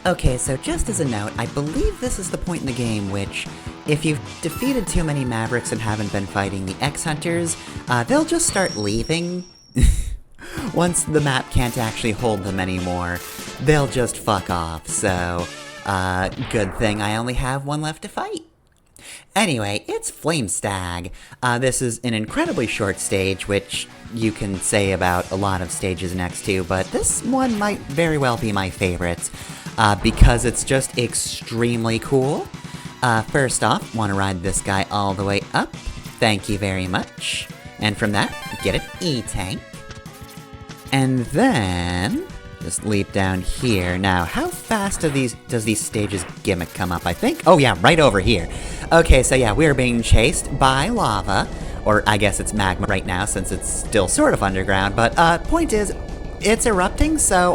Okay, so just as a note, I believe this is the point in the game which, if you've defeated too many Mavericks and haven't been fighting the X-Hunters, they'll just start leaving. Once the map can't actually hold them anymore, they'll just fuck off, so, good thing I only have one left to fight. Anyway, it's Flame Stag. This is an incredibly short stage, which you can say about a lot of stages next to, but this one might very well be my favorite, because it's just extremely cool. First off, want to ride this guy all the way up. Thank you very much. And from that, get an E-tank. And then just leap down here. Now, how fast does these stages gimmick come up, I think? Oh yeah, right over here. Okay, so yeah, we are being chased by lava. Or I guess it's magma right now, since it's still sort of underground. But, point is, it's erupting, so,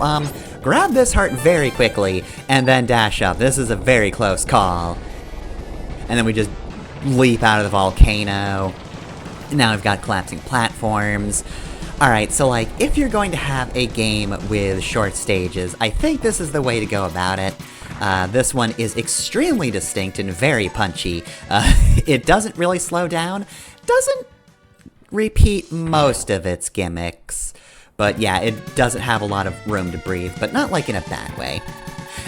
grab this heart very quickly, and then dash up. This is a very close call. And then we just leap out of the volcano. Now we've got collapsing platforms. Alright, so like, if you're going to have a game with short stages, I think this is the way to go about it. This one is extremely distinct and very punchy. It doesn't really slow down, doesn't repeat most of its gimmicks, but yeah, it doesn't have a lot of room to breathe, but not like in a bad way.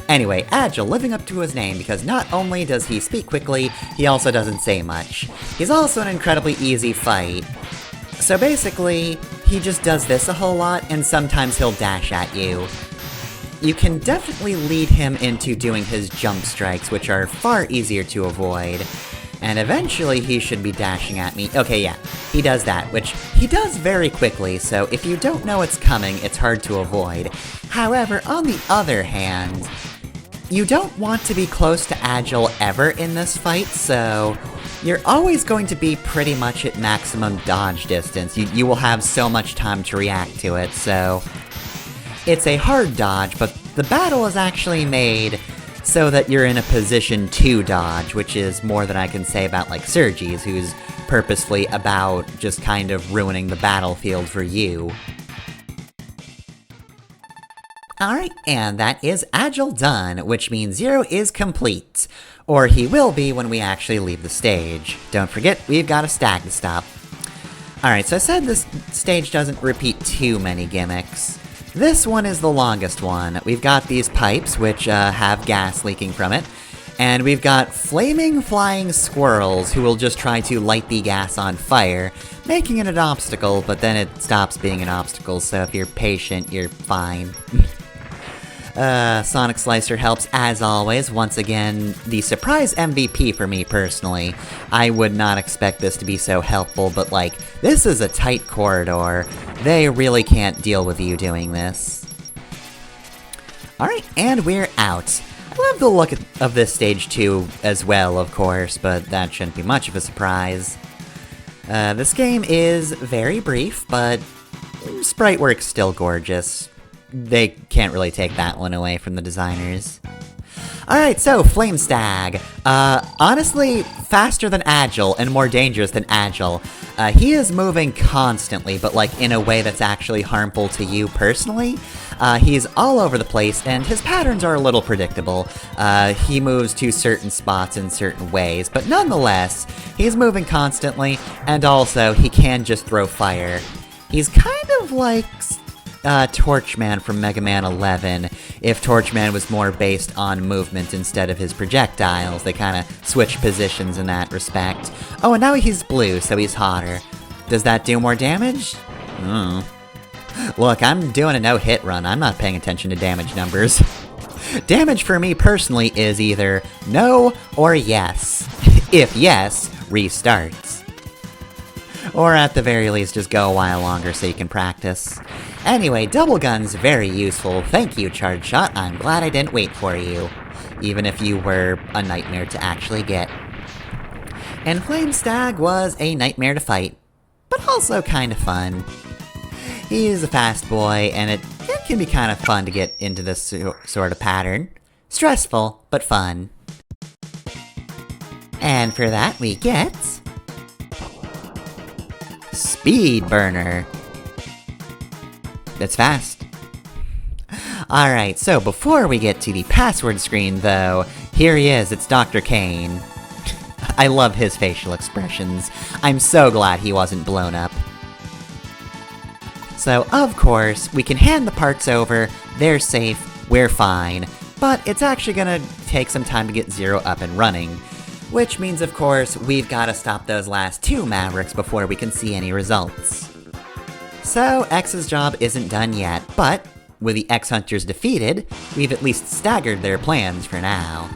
Anyway, Agile living up to his name because not only does he speak quickly, he also doesn't say much. He's also an incredibly easy fight. So basically, he just does this a whole lot, and sometimes he'll dash at you. You can definitely lead him into doing his jump strikes, which are far easier to avoid. And eventually he should be dashing at me. Okay, yeah, he does that, which he does very quickly, so if you don't know it's coming, it's hard to avoid. However, on the other hand, you don't want to be close to Agile ever in this fight, so you're always going to be pretty much at maximum dodge distance. You will have so much time to react to it, so it's a hard dodge, but the battle is actually made so that you're in a position to dodge, which is more than I can say about, like, Sergi's, who's purposefully about just kind of ruining the battlefield for you. Alright, and that is Agile done, which means Zero is complete. Or he will be when we actually leave the stage. Don't forget, we've got a Stag to stop. Alright, so I said this stage doesn't repeat too many gimmicks. This one is the longest one. We've got these pipes, which have gas leaking from it, and we've got flaming flying squirrels who will just try to light the gas on fire, making it an obstacle, but then it stops being an obstacle, so if you're patient, you're fine. Sonic Slicer helps as always. Once again, the surprise MVP for me personally. I would not expect this to be so helpful, but like, this is a tight corridor. They really can't deal with you doing this. Alright, and we're out. I love the look of this stage too, as well, of course, but that shouldn't be much of a surprise. This game is very brief, but sprite work's still gorgeous. They can't really take that one away from the designers. Alright, so, Flame Stag. Honestly, faster than Agile, and more dangerous than Agile. He is moving constantly, but like in a way that's actually harmful to you personally. He's all over the place, and his patterns are a little predictable. He moves to certain spots in certain ways, but nonetheless, he's moving constantly, and also, he can just throw fire. He's kind of like Torchman from Mega Man 11, if Torchman was more based on movement instead of his projectiles. They kind of switch positions in that respect. Oh, and now he's blue, so he's hotter. Does that do more damage? Look, I'm doing a no-hit run. I'm not paying attention to damage numbers. Damage for me personally is either no or yes. If yes, restarts. Or at the very least, just go a while longer so you can practice. Anyway, double gun's very useful. Thank you, Charge Shot. I'm glad I didn't wait for you. Even if you were a nightmare to actually get. And Flame Stag was a nightmare to fight, but also kind of fun. He's a fast boy, and it can be kind of fun to get into this sort of pattern. Stressful, but fun. And for that, we get Speed Burner. That's fast. Alright, so before we get to the password screen, though, here he is, it's Dr. Kane. I love his facial expressions. I'm so glad he wasn't blown up. So, of course, we can hand the parts over, they're safe, we're fine, but it's actually gonna take some time to get Zero up and running. Which means, of course, we've gotta stop those last 2 Mavericks before we can see any results. So, X's job isn't done yet, but with the X-Hunters defeated, we've at least staggered their plans for now.